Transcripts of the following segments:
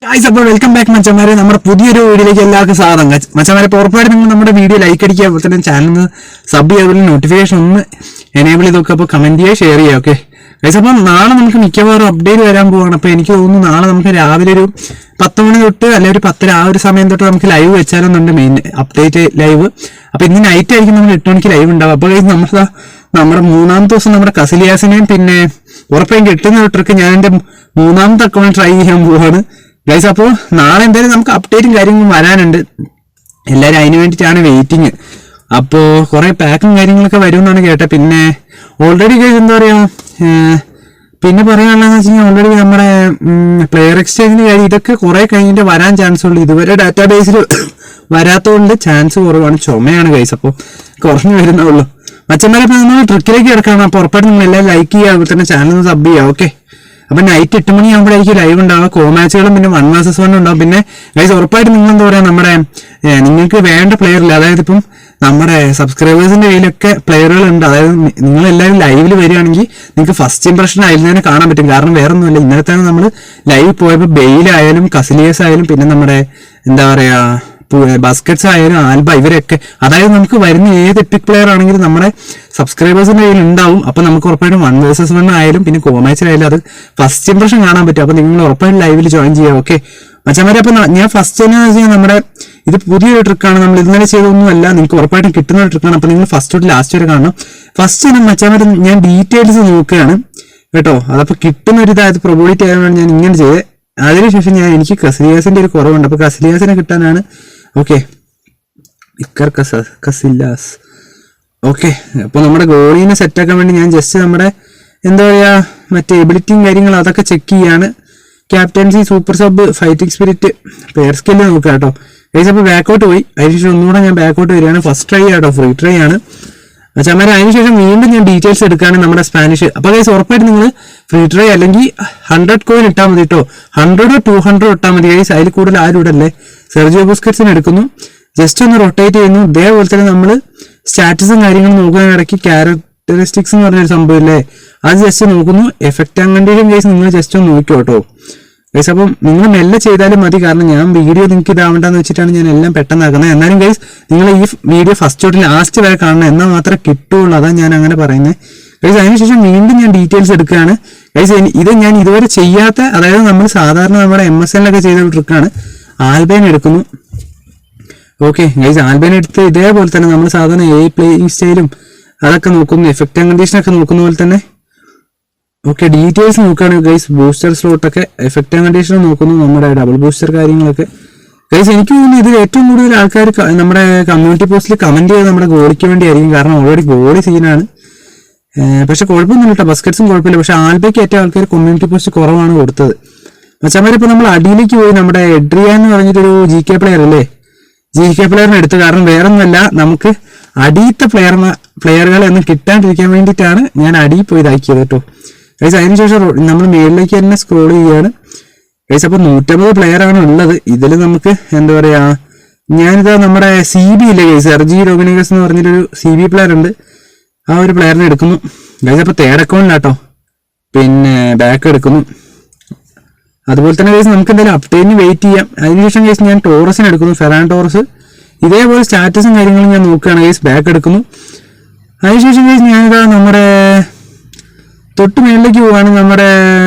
Guys അപ്പോൾ welcome back മച്ചന്മാരെ, നമ്മുടെ പുതിയൊരു വീഡിയോയിലേക്ക് എല്ലാവർക്കും സ്വാഗതം. മച്ചന്മാരെ ഉറപ്പായിട്ട് നിങ്ങൾ നമ്മുടെ വീഡിയോ ലൈക്ക് അടിക്കുക, അതുപോലെ തന്നെ ചാനൽ സബ് ചെയ്യുക, അതുപോലെ നോട്ടിഫിക്കേഷൻ ഒന്ന് എനേബിൾ ചെയ്ത് നോക്കുക. അപ്പോൾ കമന്റ് ചെയ്യുക, ഷെയർ ചെയ്യുക. ഓക്കെ ഗൈസ്, അപ്പം നാളെ നമുക്ക് മിക്കവാറും അപ്ഡേറ്റ് വരാൻ പോവാണ്. അപ്പോൾ എനിക്ക് തോന്നുന്നു നാളെ നമുക്ക് രാവിലെ ഒരു 10 മണി തൊട്ട് അല്ലെങ്കിൽ ഒരു 10 ആ ഒരു സമയം തൊട്ട് നമുക്ക് ലൈവ് വെച്ചാലെന്നുണ്ട്, മെയിൻ അപ്ഡേറ്റ് ലൈവ്. അപ്പോൾ ഇന്ന് നൈറ്റ് ആയിരിക്കും നമ്മൾ 8 മണിക്ക് ലൈവ് ഉണ്ടാവും. അപ്പോൾ ഗൈസ് നമ്മുടെ മൂന്നാമത്തെ ദിവസം നമ്മുടെ കസിലിയാസിനെയും പിന്നെ ഉറപ്പായും കിട്ടുന്ന ഒരു ട്രിക്ക് ഞാൻ എൻ്റെ മൂന്നാമത്തെ അക്കൗണ്ട് ട്രൈ ചെയ്യാൻ പോവാണ് ഗൈസ്. അപ്പോൾ നാളെ എന്തായാലും നമുക്ക് അപ്ഡേറ്റും കാര്യങ്ങളും വരാനുണ്ട്, എല്ലാവരും അതിന് വേണ്ടിയിട്ടാണ് വെയിറ്റിങ്. അപ്പോൾ കുറേ പാക്കും കാര്യങ്ങളൊക്കെ വരുമെന്നാണ് കേട്ടത്. പിന്നെ ഓൾറെഡി ഗൈസ് എന്താ പറയുക, പിന്നെ പറയാനുള്ളതെന്ന് വെച്ച് കഴിഞ്ഞാൽ ഓൾറെഡി നമ്മുടെ പ്ലെയർ എക്സ്ചേഞ്ചിൻ്റെ കാര്യം ഇതൊക്കെ കുറേ കഴിഞ്ഞിട്ട് വരാൻ ചാൻസ് ഉള്ളൂ. ഇതുവരെ ഡാറ്റാബേസിൽ വരാത്തതുകൊണ്ട് ചാൻസ് കുറവാണ്, ചുമയാണ് ഗൈസ്. അപ്പോൾ കുറഞ്ഞു വരുന്നുള്ളൂ മച്ചന്മാരെ. ഇപ്പോൾ നമ്മൾ ട്രിക്കിലേക്ക് കിടക്കണം. അപ്പോൾ ഉറപ്പായിട്ട് നിങ്ങൾ എല്ലാം ലൈക്ക് ചെയ്യുക, അതുപോലെ തന്നെ ചാനൽ ഒന്ന് സബ് ചെയ്യുക. ഓക്കെ, അപ്പം നൈറ്റ് 8 മണിയാകുമ്പോഴായിരിക്കും ലൈവ് ഉണ്ടാവുക. കോ മാച്ചുകളും പിന്നെ 1 vs 1 ഉണ്ടാവും. പിന്നെ ഗൈസ് ഉറപ്പായിട്ട് നിങ്ങൾ എന്താ പറയുക, നമ്മുടെ നിങ്ങൾക്ക് വേണ്ട പ്ലെയറില്ല, അതായത് ഇപ്പം നമ്മുടെ സബ്സ്ക്രൈബേഴ്സിന്റെ കയ്യിലൊക്കെ പ്ലെയറുകൾ ഉണ്ട്. അതായത് നിങ്ങൾ എല്ലാവരും ലൈവിൽ വരികയാണെങ്കിൽ നിങ്ങൾക്ക് ഫസ്റ്റ് ഇംപ്രഷൻ അതിൽ തന്നെ കാണാൻ പറ്റും. കാരണം വേറെ ഒന്നുമില്ല, ഇന്നലെ തന്നെ നമ്മൾ ലൈവ് പോയപ്പോൾ ബെയിലായാലും കസിലിയസ് ആയാലും പിന്നെ നമ്മുടെ എന്താ പറയുക ബാസ്കറ്റ്സ് ആയാലും ആൽബ, ഇവരൊക്കെ അതായത് നമുക്ക് വരുന്ന ഏത് എപ്പിക് പ്ലെയർ ആണെങ്കിലും നമ്മുടെ സബ്സ്ക്രൈബേഴ്സിന്റെ കയ്യിൽ ഉണ്ടാവും. അപ്പൊ നമുക്ക് ഉറപ്പായിട്ടും 1 vs 1 ആയാലും പിന്നെ കോമാച്ചിലായാലും അത് ഫസ്റ്റ് ഇംപ്രഷൻ കാണാൻ പറ്റും. അപ്പൊ നിങ്ങൾ ഉറപ്പായിട്ടും ലൈവിൽ ജോയിൻ ചെയ്യുക. ഓക്കെ മച്ചന്മാരെ, അപ്പൊ ഞാൻ ഫസ്റ്റ് എന്ന് വെച്ച് കഴിഞ്ഞാൽ നമ്മുടെ ഇത് പുതിയൊരു ട്രിക്കാണ്, നമ്മൾ ഇന്നലെ ചെയ്തൊന്നുമല്ല, നിങ്ങൾക്ക് ഉറപ്പായിട്ടും കിട്ടുന്ന ഒരു ട്രിക്കാണ്. അപ്പൊ നിങ്ങൾ ഫസ്റ്റ് തൊട്ട് ലാസ്റ്റ് വരെ കാണണം. ഫസ്റ്റ് തന്നെ മച്ചന്മാരെ ഞാൻ ഡീറ്റെയിൽസ് നോക്കുകയാണ് കേട്ടോ. അതപ്പോൾ കിട്ടുന്ന ഒരു ഇതായത് പ്രൊബിലിറ്റി ആയതുകൊണ്ട് ഞാൻ ഇങ്ങനെ ചെയ്തത്. അതിനുശേഷം എനിക്ക് കസിലിയാസിന്റെ ഒരു കുറവുണ്ട്, അപ്പൊ കസിലിയാസിനെ കിട്ടാനാണ്. Okay, Iker കസില്ലാസ്. ഓക്കെ, അപ്പോൾ നമ്മുടെ ഗോളീനെ സെറ്റാക്കാൻ വേണ്ടി ഞാൻ ജസ്റ്റ് നമ്മുടെ എന്താ പറയുക മറ്റേ എബിലിറ്റിയും കാര്യങ്ങളും അതൊക്കെ ചെക്ക് ചെയ്യാണ്. Captaincy, super sub, fighting spirit, player skill നോക്കുക കേട്ടോ ഗൈസ്. അപ്പോൾ ബാക്കൗട്ട് പോയി, അതിനുശേഷം ഒന്നുകൂടെ ഞാൻ ബാക്കൗട്ട് വരികയാണ്. ഫസ്റ്റ് ട്രൈ ആട്ടോ, ഫ്രീ ട്രൈ ആണ് മച്ചന്മാരെ. അതിനുശേഷം വീണ്ടും ഞാൻ ഡീറ്റെയിൽസ് എടുക്കുകയാണ് നമ്മുടെ സ്പാനിഷ്. അപ്പോൾ ഗൈസ് ഉറപ്പായിട്ട് നിങ്ങൾ ഫ്രീ ട്രൈ അല്ലെങ്കിൽ 100 കോയിൻ ഇട്ടാൽ മതി കേട്ടോ. 100 200 ഇട്ടാൽ മതി ഗൈസ്, അതിൽ കൂടുതൽ ആരും ഇടല്ലേ. സെർജിയോ ബുസ്കറ്റ്സിന് എടുക്കുന്നു, ജസ്റ്റ് ഒന്ന് റൊട്ടേറ്റ് ചെയ്യുന്നു. ഇതേപോലെ തന്നെ നമ്മൾ സ്റ്റാറ്റസും കാര്യങ്ങളും നോക്കുന്നതിനിടയ്ക്ക് ക്യാരക്ടറിസ്റ്റിക്സ് എന്ന് പറഞ്ഞൊരു സംഭവം ഇല്ലേ, അത് ജസ്റ്റ് നോക്കുന്നു. എഫക്റ്റ് ആൻഡ് കണ്ടീഷൻ ഗൈസ് നിങ്ങൾ ജസ്റ്റ് ഒന്ന് നോക്കിയോ കേട്ടോ ഗൈസ്. അപ്പം നിങ്ങൾ മെല്ലെ ചെയ്താലും മതി, കാരണം ഞാൻ വീഡിയോ നിങ്ങൾക്ക് ഇതാവണ്ടെന്ന് വെച്ചിട്ടാണ് ഞാൻ എല്ലാം പെട്ടെന്നാക്കുന്നത്. എന്നാലും ഗൈസ് നിങ്ങൾ ഈ വീഡിയോ ഫസ്റ്റ് തൊട്ട് ലാസ്റ്റ് വരെ കാണണം, എന്നാൽ മാത്രമേ കിട്ടുള്ളൂ. അതാണ് ഞാൻ അങ്ങനെ പറയുന്നത് ഗൈസ്. അതിനുശേഷം വീണ്ടും ഞാൻ ഡീറ്റെയിൽസ് എടുക്കുകയാണ് ഗൈസ്. ഇത് ഞാൻ ഇതുവരെ ചെയ്യാത്ത, അതായത് നമ്മൾ സാധാരണ നമ്മുടെ MSN-ലൊക്കെ ചെയ്ത ഒരു ട്രിക്കാണ്. ആൽബേൻ എടുക്കുന്നു. ഓക്കെ ഗൈസ്, ആൽബേൻ എടുത്ത് ഇതേപോലെ തന്നെ നമ്മൾ സാധാരണ പ്ലേയിങ് സ്റ്റൈലും അതൊക്കെ നോക്കുന്നു, എഫക്റ്റ് ആൻഡ് കണ്ടീഷനൊക്കെ നോക്കുന്ന പോലെ തന്നെ. ഓക്കെ, ഡീറ്റെയിൽസ് നോക്കുകയാണ് ഗൈസ്. ബൂസ്റ്റർ സ്ലോട്ടൊക്കെ എഫക്റ്റ് ആൻഡ് കണ്ടീഷൻ നോക്കുന്നു, നമ്മുടെ ഡബിൾ ബൂസ്റ്റർ കാര്യങ്ങളൊക്കെ ഗൈസ്. എനിക്ക് തോന്നുന്നു ഇതിൽ ഏറ്റവും കൂടുതൽ ആൾക്കാർ നമ്മുടെ കമ്മ്യൂണിറ്റി പോസ്റ്റിൽ കമന്റ് ചെയ്ത് നമ്മുടെ ഗോളിക്ക് വേണ്ടിയായിരിക്കും, കാരണം ഓൾറെഡി ഗോളി സീനാണ്. പക്ഷെ കുഴപ്പമൊന്നുമില്ല കേട്ടോ, ബസ്കറ്റ്സും കുഴപ്പമില്ല. പക്ഷെ ആൽബയ്ക്ക് ഏറ്റവും ആൾക്കാർ കമ്മ്യൂണിറ്റി പോസ്റ്റ് കുറവാണ് കൊടുത്തത് മച്ചന്മാരെ. ഇപ്പോൾ നമ്മൾ അടിയിലേക്ക് പോയി നമ്മുടെ എഡ്രിയാൻ എന്ന് പറഞ്ഞിട്ടൊരു GK പ്ലെയർ അല്ലേ, GK പ്ലെയറിനെ എടുത്തു. കാരണം വേറൊന്നുമല്ല, നമുക്ക് അടിയത്തെ പ്ലെയറുകളെ ഒന്നും കിട്ടാണ്ടിരിക്കാൻ വേണ്ടിയിട്ടാണ് ഞാൻ അടിയിൽ പോയി ഇതാക്കിയത് കേട്ടോ ഗൈസ്. അതിനുശേഷം നമ്മൾ മേളിലേക്ക് തന്നെ സ്ക്രോൾ ചെയ്യുകയാണ് ഗൈസ്. അപ്പോൾ 150 പ്ലെയറാണ് ഉള്ളത്. ഇതിൽ നമുക്ക് എന്താ പറയുക, ഞാനിതാ നമ്മുടെ CB ഇല്ലേ ഗൈസ്, സെർജി റോഗനിഗസ് എന്ന് പറഞ്ഞിട്ടൊരു CB പ്ലെയർ ഉണ്ട്, ആ ഒരു പ്ലെയറിനെ എടുക്കുന്നു ഗൈസ്. അപ്പോൾ തേർഡ് അക്കൗണ്ടിലാട്ടോ, പിന്നെ ബാക്ക് എടുക്കുന്നു. അതുപോലെ തന്നെ ഗൈസ് നമുക്ക് എന്തായാലും അപ്ഡേറ്റിന് വെയിറ്റ് ചെയ്യാം. അതിനുശേഷം ഗൈസ് ഞാൻ ടോറസിനെ എടുക്കുന്നു, ഫെറാൻ ടോറസ്. ഇതേപോലെ സ്റ്റാറ്റസും കാര്യങ്ങളും ഞാൻ നോക്കുകയാണ് ഗൈസ്, ബാക്ക് എടുക്കുന്നു. അതിനുശേഷം ഗൈസ് ഞാനിതാ നമ്മുടെ തൊട്ട് മേളിലേക്ക് പോവാണ്. നമ്മുടെ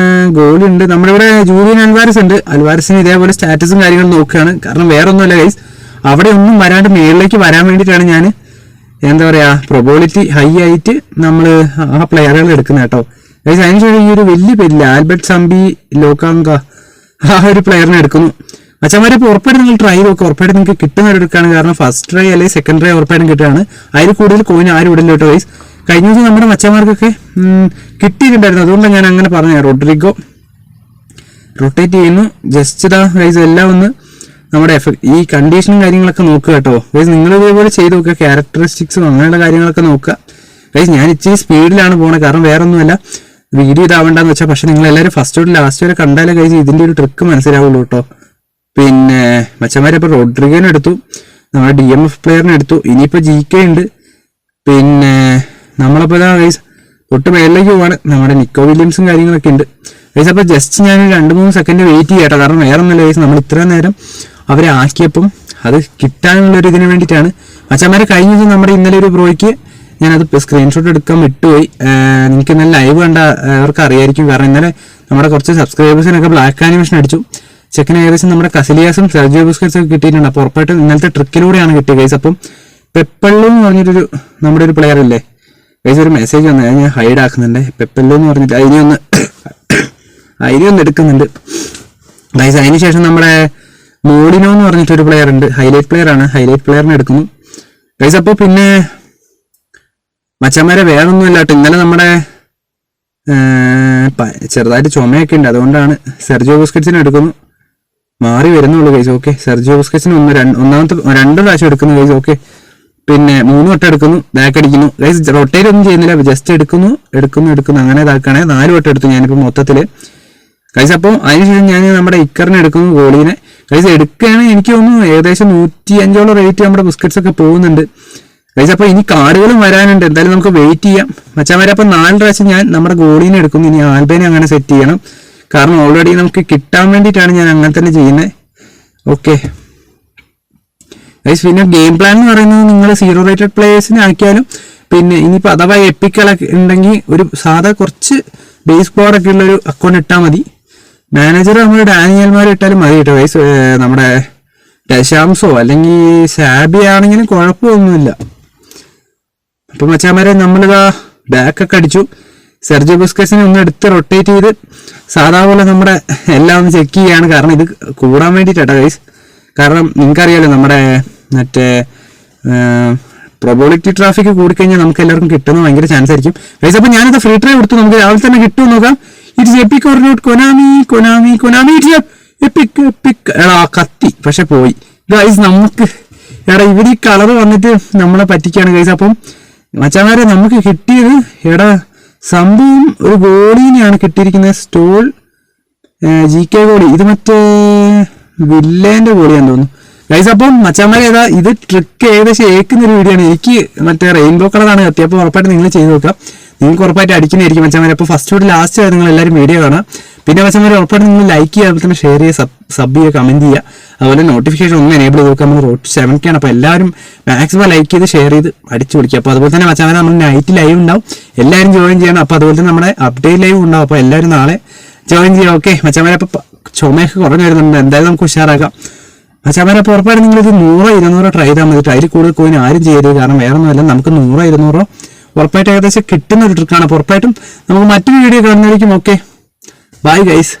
ഗോളി ഉണ്ട്, നമ്മുടെ ഇവിടെ ജൂലിയൻ അൽവാരസ് ഉണ്ട്. അൽവാരസിന് ഇതേപോലെ സ്റ്റാറ്റസും കാര്യങ്ങളും നോക്കുകയാണ്, കാരണം വേറെ ഒന്നുമല്ല ഗൈസ്, അവിടെ ഒന്നും വരാണ്ട് മേളിലേക്ക് വരാൻ വേണ്ടിയിട്ടാണ് ഞാൻ എന്താ പറയുക പ്രൊബിലിറ്റി ഹൈ ആയിട്ട് നമ്മൾ ആ പ്ലെയറുകൾ എടുക്കുന്നത് കേട്ടോ ഗൈസ്. അതിനുശേഷം ഈ ഒരു വലിയ പേരില്ല ആൽബർട്ട് സംബി ലോകാങ്ക, ആ ഒരു പ്ലെയറിനെ എടുക്കുന്നു മച്ചന്മാരെ. ഇപ്പോൾ ഉറപ്പായിട്ട് നിങ്ങൾ ട്രൈ നോക്കുക, ഉറപ്പായിട്ട് നിങ്ങൾക്ക് കിട്ടുന്ന ഒരു എടുക്കുകയാണ്. കാരണം ഫസ്റ്റ് ട്രൈ അല്ലെങ്കിൽ സെക്കൻഡ് ട്രൈ ഉറപ്പായിട്ടും കിട്ടുകയാണ്. അതിൽ കൂടുതൽ കോയിൻ ആരും ഇടില്ല കേട്ടോ ഗൈസ്. കഴിഞ്ഞ ദിവസം നമ്മുടെ മച്ചന്മാർക്കൊക്കെ കിട്ടിയിട്ടുണ്ടായിരുന്നു, അതുകൊണ്ടാണ് ഞാൻ അങ്ങനെ പറഞ്ഞത്. റോഡ്രിഗോ റൊട്ടേറ്റ് ചെയ്യുന്നു, ജസ്റ്റ് ഇതാ ഗൈസ് എല്ലാം ഒന്ന് നമ്മുടെ ഈ കണ്ടീഷനും കാര്യങ്ങളൊക്കെ നോക്കുക കേട്ടോ ഗൈസ്. നിങ്ങൾ ഇതേപോലെ ചെയ്ത് നോക്കുക, ക്യാരക്ടറിസ്റ്റിക്സും അങ്ങനെയുള്ള കാര്യങ്ങളൊക്കെ നോക്കുക ഗൈസ്. ഞാൻ ഇച്ചിരി സ്പീഡിലാണ് പോണത്, കാരണം വേറെ ഒന്നുമല്ല വീഡിയോ ഇതാവേണ്ടെന്ന് വെച്ചാൽ. പക്ഷെ നിങ്ങൾ എല്ലാവരും ഫസ്റ്റ് തൊട്ട് ലാസ്റ്റ് വരെ കണ്ടാലേ ഗൈസ് ഇതിൻ്റെ ഒരു ട്രിക്ക് മനസ്സിലാവുള്ളൂ കേട്ടോ. പിന്നെ മച്ചന്മാരെ ഇപ്പോൾ റോഡ്രിഗോനെ എടുത്തു, നമ്മുടെ DMF പ്ലെയറിനെ എടുത്തു. ഇനിയിപ്പോൾ GK ഉണ്ട്. പിന്നെ നമ്മളപ്പോൾ ഇതാ ഗൈസ് തൊട്ട് മേളിലേക്ക് പോവാണ്, നമ്മുടെ നിക്കോ വില്യംസും കാര്യങ്ങളൊക്കെ ഉണ്ട്. ഗൈസ്. അപ്പോൾ ജസ്റ്റ് ഞാൻ 2-3 സെക്കൻഡ് വെയിറ്റ് ചെയ്യട്ടോ, കാരണം വേറെ ഒന്നുമില്ല ഗൈസ്, നമ്മൾ ഇത്രയും നേരം അവരെ ആക്കിയപ്പം അത് കിട്ടാനുള്ളൊരു ഇതിന് വേണ്ടിയിട്ടാണ്. മച്ചാന്മാരെ കഴിഞ്ഞ ദിവസം നമ്മുടെ ഇന്നലെ ഒരു ബ്രോയ്ക്ക് ഞാനത് സ്ക്രീൻഷോട്ട് എടുക്കാൻ വിട്ടുപോയി. നിങ്ങൾക്ക് ഇന്നലെ ലൈവ് കണ്ട അവർക്ക് അറിയായിരിക്കും, കാരണം ഇന്നലെ നമ്മുടെ കുറച്ച് സബ്സ്ക്രൈബേഴ്സിനൊക്കെ ബ്ലാക്ക് ആനിമേഷൻ അടിച്ചു. ചെക്കന് ഏകദേശം നമ്മുടെ കസിലിയാസും സെർജിയോ ബുസ്കറ്റ്സും ഒക്കെ കിട്ടിയിട്ടുണ്ട്. അപ്പോൾ ഉറപ്പായിട്ടും ഇന്നലത്തെ ട്രിക്കിലൂടെയാണ് കിട്ടിയത് ഗൈസ്. അപ്പം പെപ്പള്ളു എന്ന് പറഞ്ഞിട്ടൊരു നമ്മുടെ ഒരു പ്ലെയർ ഇല്ലേ ഗൈസ്, ഒരു മെസ്സേജ് വന്നു, ഞാൻ ഹൈഡ് ആക്കുന്നുണ്ട്. പെപ്പള്ളു എന്ന് പറഞ്ഞിട്ട് അതിനെ ഒന്ന് എടുക്കുന്നുണ്ട് ഗൈസ്. അതിനുശേഷം നമ്മുടെ മോഡിനോ എന്ന് പറഞ്ഞിട്ടൊരു പ്ലെയർ ഉണ്ട്, ഹൈലൈറ്റ് പ്ലെയർ ആണ്, ഹൈലൈറ്റ് പ്ലെയറിനെ എടുക്കുന്നു ഗൈസ്. അപ്പോൾ പിന്നെ മച്ചന്മാരെ വേറൊന്നും ഇല്ലാട്ടോ, ഇന്നലെ നമ്മുടെ ചെറുതായിട്ട് ചുമയൊക്കെ ഉണ്ട്, അതുകൊണ്ടാണ് സെർജിയോ ബുസ്കറ്റ്സിനെ എടുക്കുന്നു. മാറി വരുന്നുള്ളൂ ഗൈസ്. ഓക്കെ, സെർജിയോ ബുസ്കറ്റ്സിന് ഒന്നാമത്തെ 2 പ്രാവശ്യം എടുക്കുന്നു ഗൈസ്. ഓക്കെ, പിന്നെ 3 വട്ടം എടുക്കുന്നു, ബാക്ക് അടിക്കുന്നു ഗൈസ്. റൊട്ടേറ്റ് ഒന്നും ചെയ്യുന്നില്ല, ജസ്റ്റ് എടുക്കുന്നു അങ്ങനെ ഇതാക്കണേ. 4 വട്ടം എടുത്തു ഞാനിപ്പോൾ മൊത്തത്തില് ഗൈസ്. അപ്പോൾ അതിനുശേഷം ഞാൻ നമ്മുടെ ഇക്കറിനെ എടുക്കുന്നു, ഗോളീനെ ഗൈസ്. എടുക്കുകയാണെങ്കിൽ എനിക്ക് തോന്നുന്നു ഏകദേശം 105 റേറ്റ് നമ്മുടെ ബിസ്ക്കറ്റ്സ് ഒക്കെ പോകുന്നുണ്ട് ഗൈസ്. അപ്പോൾ ഇനി കാർഡുകളും വരാനുണ്ട്, എന്തായാലും നമുക്ക് വെയിറ്റ് ചെയ്യാം മച്ചാന്മാരെ. അപ്പോൾ 4 പ്രാവശ്യം ഞാൻ നമ്മുടെ ഗോളീനെ എടുക്കുന്നു. ഇനി ആൽബേനെ അങ്ങനെ സെറ്റ് ചെയ്യണം, കാരണം ഓൾറെഡി നമുക്ക് കിട്ടാൻ വേണ്ടിയിട്ടാണ് ഞാൻ അങ്ങനെ തന്നെ ചെയ്യുന്നത്. Okay guys. പിന്നെ ഗെയിം പ്ലാൻ എന്ന് പറയുന്നത് നിങ്ങൾ 0 റേറ്റഡ് പ്ലേയേഴ്സിനെ ആക്കിയാലും, പിന്നെ ഇനിയിപ്പോൾ അഥവാ എപ്പിക്കളൊക്കെ ഉണ്ടെങ്കിൽ ഒരു സാധാ കുറച്ച് ബേസ് ബോർഡൊക്കെ ഉള്ളൊരു അക്കൗണ്ട് ഇട്ടാൽ മതി. മാനേജർ നമ്മൾ ഡാനിയൽമാർ ഇട്ടാലും മതി കേട്ടോ ഗൈസ്. നമ്മുടെ ഡശാംസോ അല്ലെങ്കിൽ സാബി ആണെങ്കിലും കുഴപ്പമൊന്നുമില്ല. അപ്പം മച്ചാന്മാരെ നമ്മളിതാ ബാക്കൊക്കെ അടിച്ചു. സെർജിയോ ബുസ്കറ്റ്സിനെ ഒന്ന് എടുത്ത് റൊട്ടേറ്റ് ചെയ്ത് സാധാ പോലെ നമ്മുടെ എല്ലാം ഒന്ന് ചെക്ക് ചെയ്യാണ്, കാരണം ഇത് കൂടാൻ വേണ്ടിയിട്ടാട്ടോ ഗൈസ്. കാരണം നിങ്ങൾക്കറിയാലോ നമ്മുടെ മറ്റേ പ്രൊബോളിറ്റി ട്രാഫിക് കൂടിക്കഴിഞ്ഞാൽ നമുക്ക് എല്ലാവർക്കും കിട്ടുന്ന ഭയങ്കര ചാൻസ് ആയിരിക്കും ഗൈസ്. അപ്പോൾ ഞാനത് ഫ്രീ ട്രൈ കൊടുത്തു, നമുക്ക് രാവിലെ തന്നെ കിട്ടുമെന്ന് നോക്കാം. It's epic or not, Konami it's epic. എടാ കത്തി പക്ഷെ പോയി ഗൈസ്. നമുക്ക് എടാ ഇവർ ഈ കളർ വന്നിട്ട് നമ്മളെ പറ്റിക്കാണ് ഗൈസ്. അപ്പം മച്ചാന്മാരെ നമുക്ക് കിട്ടിയത് എടാ സംഭവം ഒരു ഗോളീനെയാണ് കിട്ടിയിരിക്കുന്നത്, സ്റ്റോൾ GK ഗോളി. ഇത് മറ്റേ വില്ലേന്റെ ഗോളിയാന്ന് തോന്നുന്നു ഗൈസ്. അപ്പം മച്ചാന്മാരെ ഏതാ ഇത് ട്രിക്ക് ഏകദേശം ഏക്കുന്നൊരു വീഡിയോ ആണ്. എനിക്ക് മറ്റേ റെയിൻബോ കളറാണ് കത്തി, അപ്പോൾ ഉറപ്പായിട്ട് നിങ്ങൾ ചെയ്ത് നോക്കാം, നിങ്ങൾക്ക് ഉറപ്പായിട്ട് അടിക്കുന്നതായിരിക്കും മച്ചാന്മാരെ. അപ്പോൾ ഫസ്റ്റ് തൊട്ട് ലാസ്റ്റ് വരെ നിങ്ങൾ എല്ലാവരും വീഡിയോ കാണാം. പിന്നെ മച്ചാന്മാരെ ഉറപ്പായിട്ട് നിങ്ങൾ ലൈക്ക് ചെയ്യുക, അതുപോലെ തന്നെ ഷെയർ ചെയ്യുക, സബ് ചെയ്യുക, കമന്റ് ചെയ്യുക, അതുപോലെ നോട്ടിഫിക്കേഷൻ ഒന്ന് എനേബിൾ ചെയ്ത് നോക്കുക. നമ്മൾ റോഡ് 7K ആണ്, അപ്പോൾ എല്ലാവരും മാക്സിമം ലൈക്ക് ചെയ്ത് ഷെയർ ചെയ്ത് അടിച്ചു പിടിക്കുക. അപ്പോൾ അതുപോലെ തന്നെ മച്ചാന്മാരെ നമ്മൾ നൈറ്റ് ലൈവ് ഉണ്ടാവും, എല്ലാവരും ജോയിൻ ചെയ്യണം. അപ്പോൾ അതുപോലെ തന്നെ നമ്മുടെ അപ്ഡേറ്റ് ലൈവ് ഉണ്ടാവും, അപ്പോൾ എല്ലാവരും നാളെ ജോയിൻ ചെയ്യാം. ഓക്കെ മച്ചാന്മാരെ, അപ്പോൾ ചുമയൊക്കെ കുറഞ്ഞു വരുന്നുണ്ട്, എന്തായാലും നമുക്ക് ഉഷാറാക്കാം മച്ചാന്മാരെ. അപ്പോൾ ഉറപ്പായിട്ട് നിങ്ങളിത് 100-200 ട്രൈ ചെയ്താൽ മതി. അതിൽ കൂടുതൽ കോയിൻ ആരും ചെയ്യരുത്, കാരണം വേറെ ഒന്നുമല്ല, നമുക്ക് 100-200 ഉറപ്പായിട്ട് ഏകദേശം കിട്ടുന്ന ഒരു ട്രിക്കാണ്. അപ്പോൾ ഉറപ്പായിട്ടും നമുക്ക് മറ്റൊരു വീഡിയോ കാണുന്നതായിരിക്കും. Okay bye guys.